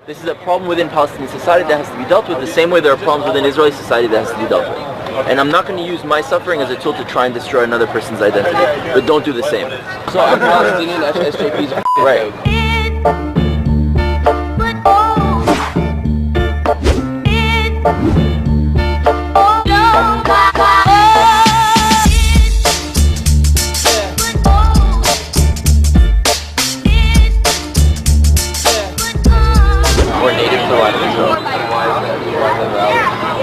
This is a problem within Palestinian society that has to be dealt with the same way there are problems within Israeli society that has to be dealt with. And I'm not going to use my suffering as a tool to try and destroy another person's identity. But don't do the same. So I'm Palestinian, SJP's right. We're native to the land of Israel.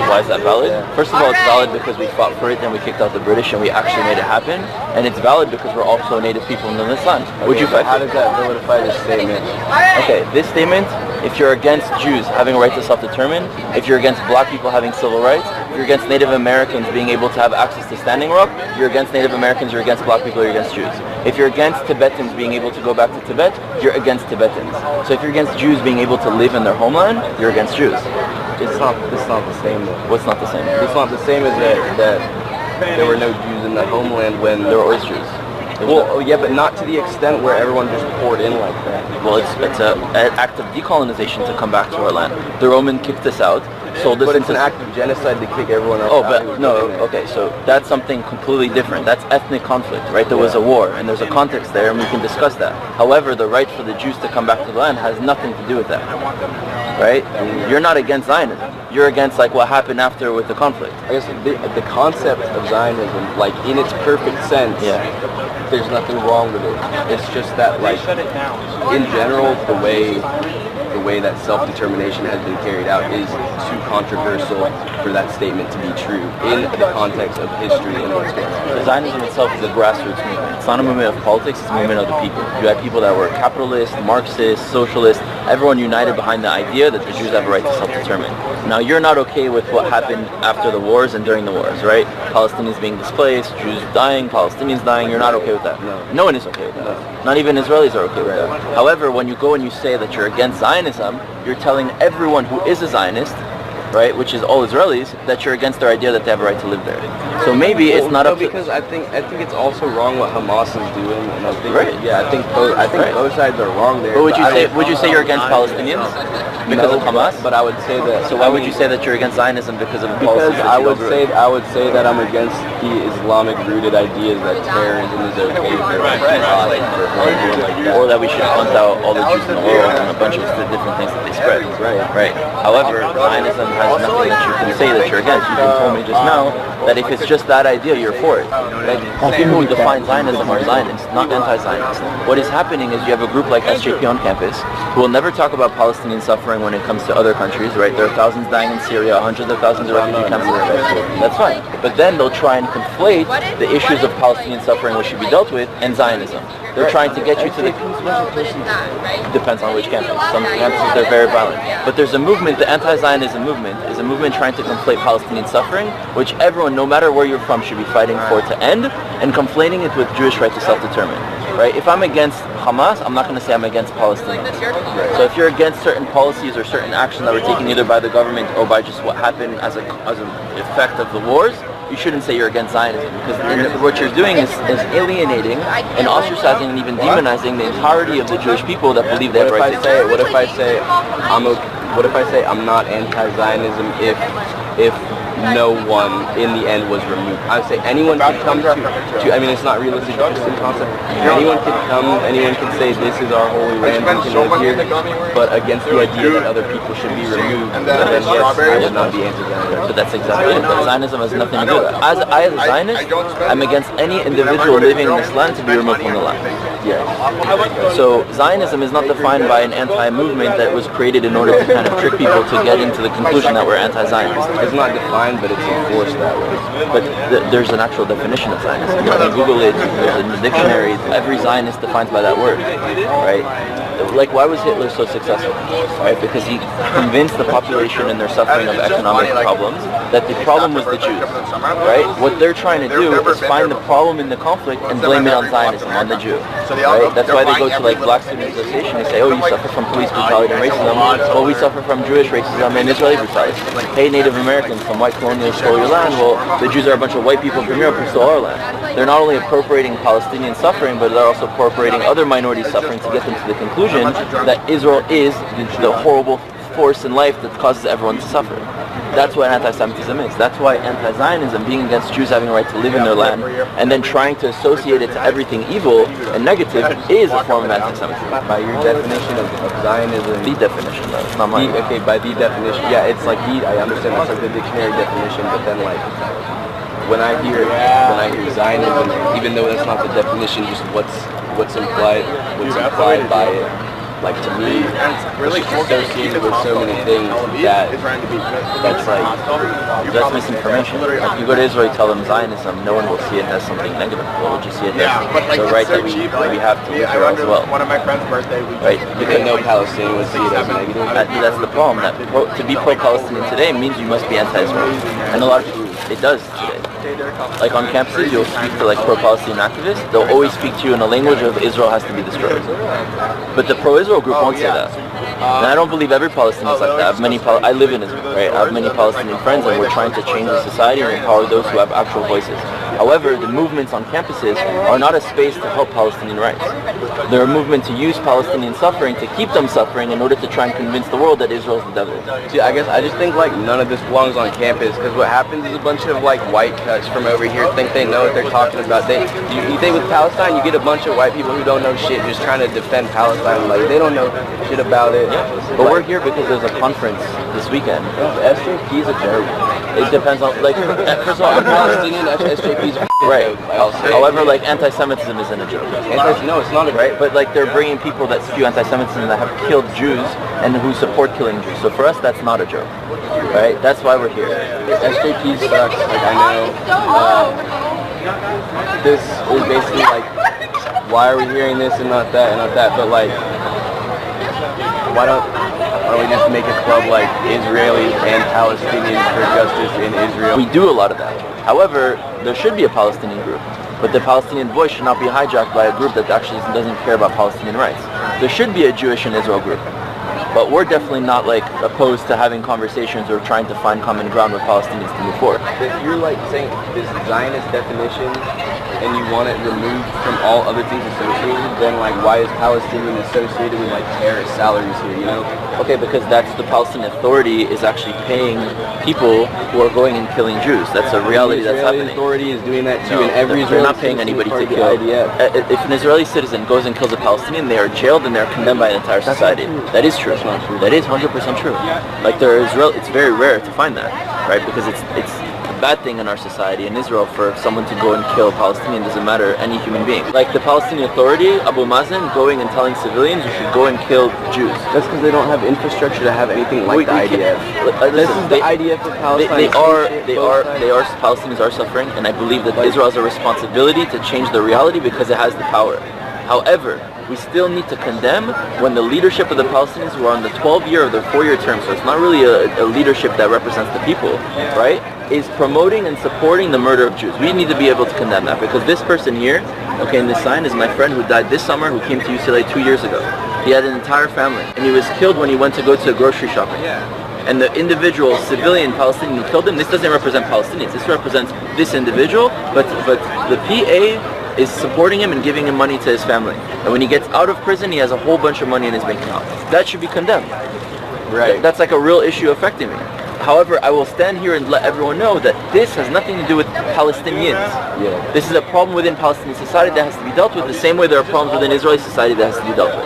Why is that valid? First of all, it's valid because we fought for it and we kicked out the British and we actually made it happen. And it's valid because we're also native people in this land. Would you fight? How does that validify this statement? Okay, this statement, if you're against Jews having a right to self-determine, if you're against black people having civil rights, if you're against Native Americans being able to have access to Standing Rock, you're against Native Americans, you're against black people, you're against Jews. If you're against Tibetans being able to go back to Tibet, you're against Tibetans. So if you're against Jews being able to live in their homeland, you're against Jews. It's not the same though. What's not the same? It's not the same as that there were no Jews in the homeland when There were always Jews. Well, yeah, but not to the extent where everyone just poured in like that. Well, it's an act of decolonization to come back to our land. The Roman kicked us out. But it's an act of genocide to kick everyone else out. Oh, but no, okay, so that's something completely different. That's ethnic conflict, right? There was a war, and there's a context there, and we can discuss that. However, the right for the Jews to come back to the land has nothing to do with that, right? You're not against Zionism. You're against, like, what happened after with the conflict. I guess the concept of Zionism, like, in its perfect sense, there's nothing wrong with it. It's just that, like, in general, the way that self-determination has been carried out is too controversial for that statement to be true in the context of history and what's going on. Zionism itself is a grassroots movement. It's not a movement of politics, it's a movement of the people. You had people that were capitalists, Marxists, socialists, everyone united behind the idea that the Jews have a right to self-determine. Now, you're not okay with what happened after the wars and during the wars, right? Palestinians being displaced, Jews dying, Palestinians dying, you're not okay with that. No one is okay with that. No. Not even Israelis are okay with that. However, when you go and you say that you're against Zionism, you're telling everyone who is a Zionist, right, which is all Israelis, that you're against their idea that they have a right to live there. So maybe it's not up to... because I think it's also wrong what Hamas is doing, and I think I think right. both sides are wrong there. But would you say you're against Palestinians because of Hamas? But I would say that. So why would you say that you're against Zionism because of the policies that I would say that I'm against the Islamic rooted ideas that terrorism is okay for or that we should hunt out all the Jews in the world and a bunch of different things that they spread. Right. However, Zionism has nothing that you can say that you're against. You told me just now that if it's just that idea, you're for it. Like, people who define Zionism are Zionists, not anti-Zionists. What is happening is you have a group like SJP on campus who will never talk about Palestinian suffering when it comes to other countries, right? There are thousands dying in Syria, hundreds of thousands of refugee camps. That's fine. But then they'll try and conflate the issues of Palestinian suffering which should be dealt with and Zionism. They're trying to get you to the... Depends on which campus. Some campuses, they're very violent. But there's a movement, the anti-Zionism movement, is a movement trying to conflate Palestinian suffering, which everyone, no matter where you're from, should be fighting for to end, and conflating it with Jewish right to self-determine. Right? If I'm against Hamas, I'm not going to say I'm against Palestinians. So if you're against certain policies or certain actions that were taken either by the government or by just what happened as an effect of the wars, you shouldn't say you're against Zionism, because what you're doing is alienating and ostracizing and even demonizing the entirety of the Jewish people that believe they have rights to say. What if I say I'm not anti-Zionism if no one in the end was removed? I would say anyone can come to I mean, it's not realistic, it's just a concept. Anyone can come, anyone can say this is our holy land, we can live here, but against the idea that other people should be removed, then yes, I would not be anti-Zionist. But that's exactly it. Zionism has nothing to do with that. As a Zionist, I'm against any individual living in this land to be removed from the land. Yes. So Zionism is not defined by an anti-movement that was created in order to kind of trick people to get into the conclusion that we're anti-Zionist. It's not defined, but it's enforced that way. But there's an actual definition of Zionism. You can Google it, there's in the dictionary, every Zionist defines by that word, right? Like, why was Hitler so successful? Right? Because he convinced the population in their suffering of economic problems that the problem was the Jews, right? What they're trying to do is find the problem in the conflict and blame it on Zionism, on the Jew, right? That's why they go to, like, Black Student Association and say, oh, you suffer from police brutality and racism. Well, we suffer from Jewish racism and Israeli brutality. Hey, Native Americans from white colonials stole your land. Well, the Jews are a bunch of white people from Europe who stole our land. They're not only appropriating Palestinian suffering, but they're also appropriating other minority suffering to get them to the conclusion that Israel is the horrible force in life that causes everyone to suffer. That's what anti-Semitism is. That's why anti-Zionism, being against Jews having a right to live in their land, and then trying to associate it to everything evil and negative, is a form of anti-Semitism. By your definition of Zionism, The definition, though. It's not mine. okay, by the definition, yeah, it's like I understand that's like the dictionary definition, but then like when I hear Zionism, even though that's not the definition, just what's implied by it. Like to me, it's associated with so many things that's misinformation. Like you go to Israel, you tell them Zionism, no one will see it as something negative. They'll just see it as the right that we have to Israel as well. One of my friend's birthday, right? Because no Palestinian would see it as negative. That's the problem. To be pro-Palestinian today means you must be anti-Israel, and a lot of people, it does today. Like on campuses, you'll speak to like pro-Palestinian activists. They'll always speak to you in a language of Israel has to be destroyed. But the pro-Israel group won't say that. And I don't believe every Palestinian is like that. I live in Israel, right? I have many Palestinian friends, and we're trying to change the society and empower those who have actual voices. However, the movements on campuses are not a space to help Palestinian rights. They're a movement to use Palestinian suffering to keep them suffering in order to try and convince the world that Israel is the devil. See, I just think like none of this belongs on campus, because what happens is a bunch of like white cuts from over here think they know what they're talking about. You think with Palestine, you get a bunch of white people who don't know shit just trying to defend Palestine. Like they don't know shit about it. But we're here because there's a conference this weekend. SJP is a joke. It depends on, like, first of all, Palestinian SJP is right. However, like, anti-Semitism isn't a joke. No, it's not a joke. Right? But, like, they're bringing people that spew anti-Semitism that have killed Jews and who support killing Jews. So for us, that's not a joke. Right? That's why we're here. SJP sucks. Like, I know. This is basically, like, why are we hearing this and not that and not that? But, like, why don't we just make a club like Israelis and Palestinians for justice in Israel? We do a lot of that. However, there should be a Palestinian group, but the Palestinian voice should not be hijacked by a group that actually doesn't care about Palestinian rights. There should be a Jewish and Israel group, but we're definitely not like opposed to having conversations or trying to find common ground with Palestinians to move forward. If you're like saying this Zionist definition and you want it removed from all other things associated, then like why is Palestinian associated with like terrorist salaries here, you know? Okay, because that's the Palestinian Authority is actually paying people who are going and killing Jews. That's a reality that's happening. The Authority is doing that too, No, and every they're not paying anybody to kill. If an Israeli citizen goes and kills a Palestinian, they are jailed and they're condemned by an entire society. That is true. That's not true. That is 100% true. Like it's very rare to find that, right? Because it's a bad thing in our society in Israel for someone to go and kill a Palestinian, doesn't matter, any human being. Like the Palestinian Authority, Abu Mazen, going and telling civilians you should go and kill Jews. That's because they don't have infrastructure to have anything like the IDF. This is the IDF of Palestine. Palestinians are suffering, and I believe that Israel has a responsibility to change the reality because it has the power. However, we still need to condemn when the leadership of the Palestinians who are on the 12-year or the 4-year term, so it's not really a leadership that represents the people, right, is promoting and supporting the murder of Jews. We need to be able to condemn that because this person here, okay, in this sign is my friend who died this summer who came to UCLA 2 years ago. He had an entire family and he was killed when he went to go to grocery shopping. And the individual civilian Palestinian who killed him, this doesn't represent Palestinians, this represents this individual, but the PA is supporting him and giving him money to his family. And when he gets out of prison, he has a whole bunch of money in his bank account. That should be condemned. Right. That's like a real issue affecting me. However, I will stand here and let everyone know that this has nothing to do with Palestinians. Yeah. This is a problem within Palestinian society that has to be dealt with the same way there are problems within Israeli society that has to be dealt with.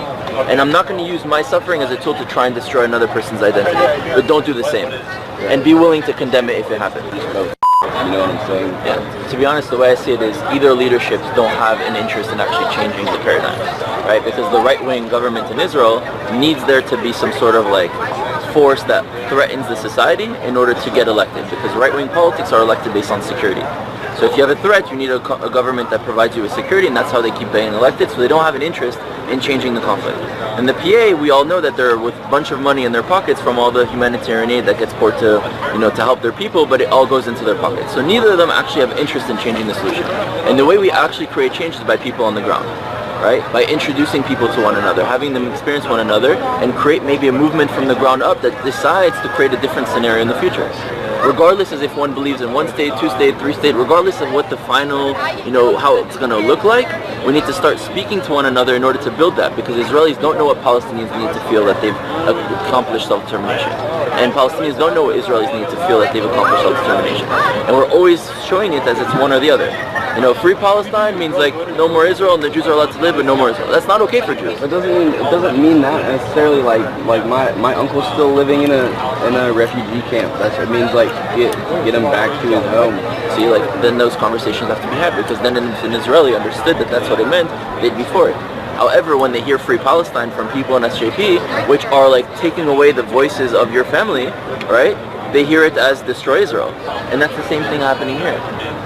And I'm not going to use my suffering as a tool to try and destroy another person's identity. But don't do the same. And be willing to condemn it if it happens. You know what I'm saying? Yeah. To be honest, the way I see it is either leaderships don't have an interest in actually changing the paradigm, right? Because the right-wing government in Israel needs there to be some sort of like force that threatens the society in order to get elected, because right-wing politics are elected based on security. So if you have a threat, you need a government that provides you with security, and that's how they keep getting elected, so they don't have an interest in changing the conflict. And the PA, we all know that they're with a bunch of money in their pockets from all the humanitarian aid that gets poured to, to help their people, but it all goes into their pockets. So neither of them actually have interest in changing the solution. And the way we actually create change is by people on the ground, right? By introducing people to one another, having them experience one another, and create maybe a movement from the ground up that decides to create a different scenario in the future. regardless as if one believes in one state, two state, three state, regardless of what the final, how it's going to look like, we need to start speaking to one another in order to build that, because Israelis don't know what Palestinians need to feel that they've accomplished self-determination. And Palestinians don't know what Israelis need to feel that they've accomplished self-determination. And we're always showing it as it's one or the other. Free Palestine means like no more Israel and the Jews are allowed to live, but no more Israel. That's not okay for Jews. It doesn't mean that necessarily. Like my uncle's still living in a refugee camp. It means like get him back to his home. See, then those conversations have to be had, because then if an Israeli understood that that's what it meant, they'd be for it. However, when they hear Free Palestine from people in SJP, which are like taking away the voices of your family, right? They hear it as destroy Israel. And that's the same thing happening here.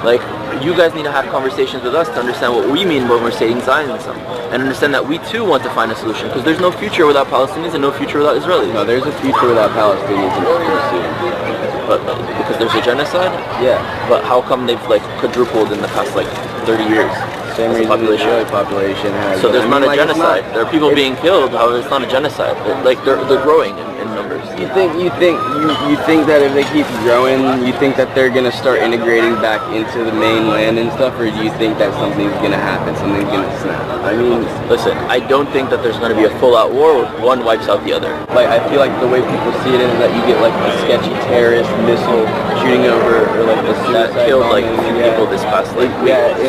Like, you guys need to have conversations with us to understand what we mean when we're saying Zionism, and understand that we too want to find a solution, because there's no future without Palestinians and no future without Israelis. No, there's a future without Palestinians and Palestinians. But because there's a genocide? Yeah. But how come they've quadrupled in the past 30 years? Same reason the Israeli population has. So there's not a genocide. There are people being killed. However, it's not a genocide. They're growing in numbers. You think that if they keep growing, you think that they're gonna start integrating back into the mainland and stuff, or do you think that something's gonna happen, something's gonna snap? I mean, listen, I don't think that there's gonna be a full-out war where one wipes out the other. I feel like the way people see it is that you get a sketchy terrorist missile shooting over, or the suicide that killed a bombing, few people this past week.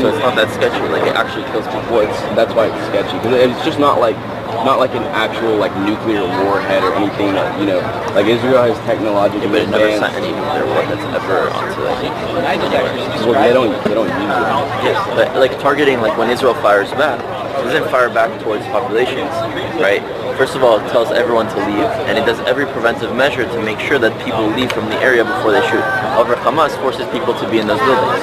So it's not that sketchy. It actually kills people. Well, that's why it's sketchy, because it's just not like an actual nuclear warhead or anything that Israel has technologically but it never advanced. signed any nuclear war that's ever onto anywhere. Well, they don't use it. Yes, but targeting when Israel fires back, it doesn't fire back towards populations, right? First of all, it tells everyone to leave, and it does every preventive measure to make sure that people leave from the area before they shoot. However, Hamas forces people to be in those buildings.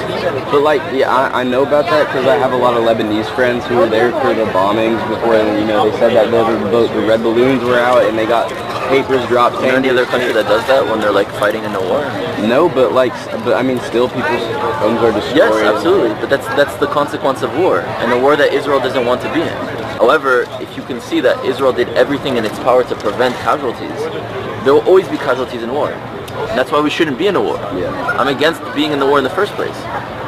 But I know about that because I have a lot of Lebanese friends who were there for the bombings before, and they said that the red balloons were out and they got papers dropped. Is there any other country that does that when they're fighting in a war? No, but I mean, still people's homes are destroyed. Yes, absolutely. But that's the consequence of war, and a war that Israel doesn't want to be in. However, if you can see that Israel did everything in its power to prevent casualties, there will always be casualties in war. And that's why we shouldn't be in a war. Yeah. I'm against being in the war in the first place,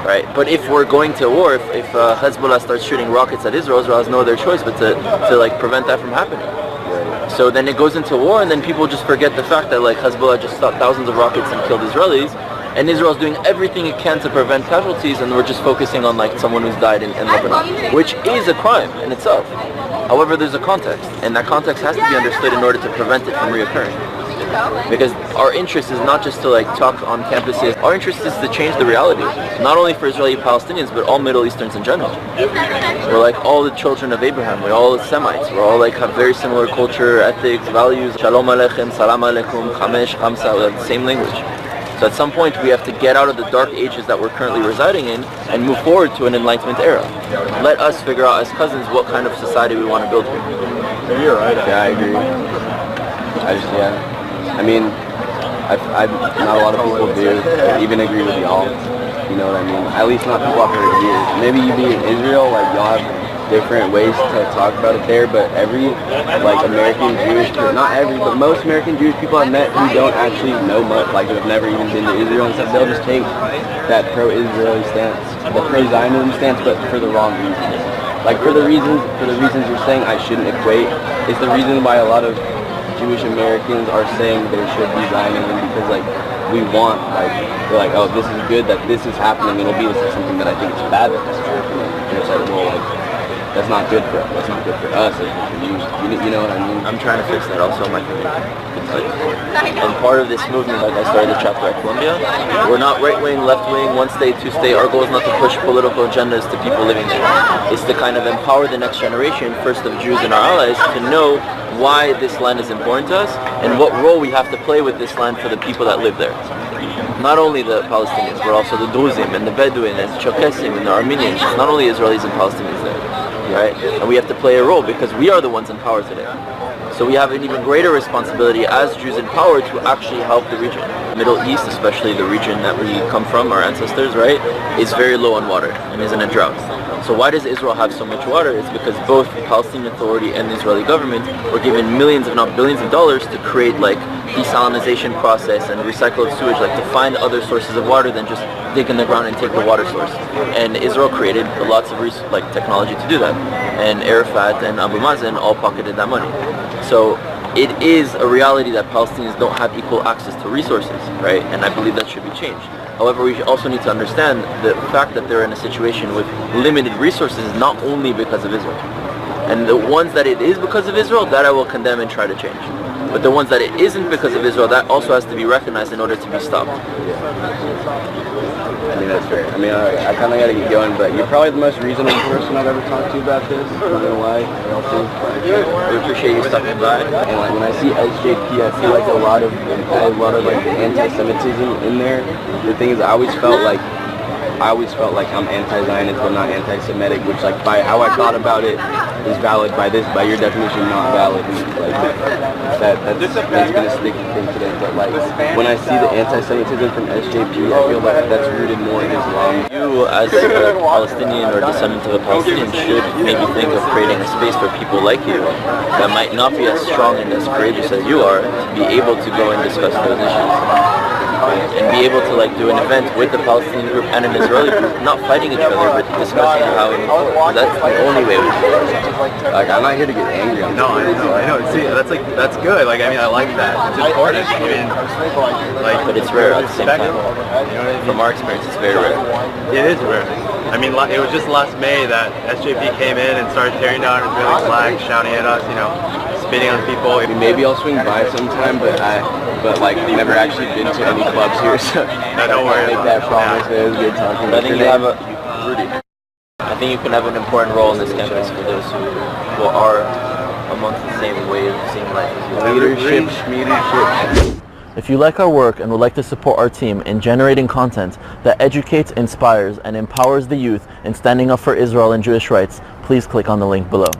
right? But if we're going to war, if Hezbollah starts shooting rockets at Israel, Israel has no other choice but to prevent that from happening. Right. So then it goes into war, and then people just forget the fact that Hezbollah just shot thousands of rockets and killed Israelis, and Israel's doing everything it can to prevent casualties, and we're just focusing on someone who's died in Lebanon, which is a crime in itself. However, there's a context, and that context has to be understood in order to prevent it from reoccurring. Because our interest is not just to talk on campuses. Our interest is to change the reality, not only for Israeli Palestinians, but all Middle Easterns in general. We're all the children of Abraham. We're all Semites. We're all have very similar culture, ethics, values. Shalom aleichem, salam aleikum, chamesh, chamsa. We have the same language. So at some point we have to get out of the dark ages that we're currently residing in and move forward to an Enlightenment era. Let us figure out as cousins what kind of society we want to build here. You're right. Yeah, I agree. I mean, not a lot of people do even agree with y'all. You know what I mean? At least not people I've heard here. Maybe you be in Israel, y'all have different ways to talk about it there, but every American Jewish, not every, but most American Jewish people I've met who don't actually know much, who have never even been to Israel and stuff, they'll just take that pro-Israeli stance, the pro-Zionism stance, but for the wrong reasons. For the reasons you're saying I shouldn't equate, is the reason why a lot of Jewish Americans are saying there should be Zionism, because we want, they're oh, this is good that this is happening, it'll be something that I think is bad that this is happening. And it's well, that's not good for us. That's not good for us. You know what I mean? I'm trying to fix that also in my community. And part of this movement, I started the chapter at Columbia. We're not right-wing, left-wing, one state, two state. Our goal is not to push political agendas to people living there. It's to kind of empower the next generation, first of Jews and our allies, to know why this land is important to us and what role we have to play with this land for the people that live there. Not only the Palestinians, but also the Druzim and the Bedouin and Cherkessim and the Armenians. It's not only Israelis and Palestinians there, right? And we have to play a role because we are the ones in power today. So we have an even greater responsibility as Jews in power to actually help the region. Middle East, especially the region that we come from, our ancestors, right, is very low on water and is in a drought. So why does Israel have so much water? It's because both the Palestinian Authority and the Israeli government were given millions, if not billions of dollars to create desalinization process and recycled sewage, like to find other sources of water than just dig in the ground and take the water source. And Israel created lots of technology to do that. And Arafat and Abu Mazen all pocketed that money. So it is a reality that Palestinians don't have equal access to resources, right? And I believe that should be changed. However, we also need to understand the fact that they're in a situation with limited resources is not only because of Israel. And the ones that it is because of Israel, that I will condemn and try to change. But the ones that it isn't because of Israel, that also has to be recognized in order to be stopped. I mean, that's fair. I mean, I kind of got to get going, but you're probably the most reasonable person I've ever talked to about this. I'm not gonna lie. We appreciate you stopping by. And like when I see SJP, I feel like a lot of like anti-Semitism in there. The thing is, I always felt like I'm anti-Zionist but not anti-Semitic, which like by how I thought about it is valid, by your definition not valid. Like that's gonna stick thing today. But like when I see the anti-Semitism from SJP, I feel like that's rooted more in Islam. You as a Palestinian or descendant of a Palestinian should maybe think of creating a space for people like you that might not be as strong and as courageous as you are to be able to go and discuss those issues. And be able to like do an event with the Palestinian group and an Israeli group, not fighting each other, but discussing how that's the only way we can do it. Like I'm not here to get angry on No, I know. See, that's good. Like, I mean, I like that. It's important. I mean, like, but it's rare at the same time. You know what I mean? From our experience, it's very rare. It is rare. I mean, it was just last May that SJP came in and started tearing down Israeli flags, shouting at us, you know, spitting on people. Maybe I'll swing by sometime, but like never actually been to any clubs here, so don't worry make that promise. It was good talking. I think you have Rudy. I think you can have an important role in this campus for those who are amongst the same way of seeing life. Leadership. If you like our work and would like to support our team in generating content that educates, inspires, and empowers the youth in standing up for Israel and Jewish rights, please click on the link below.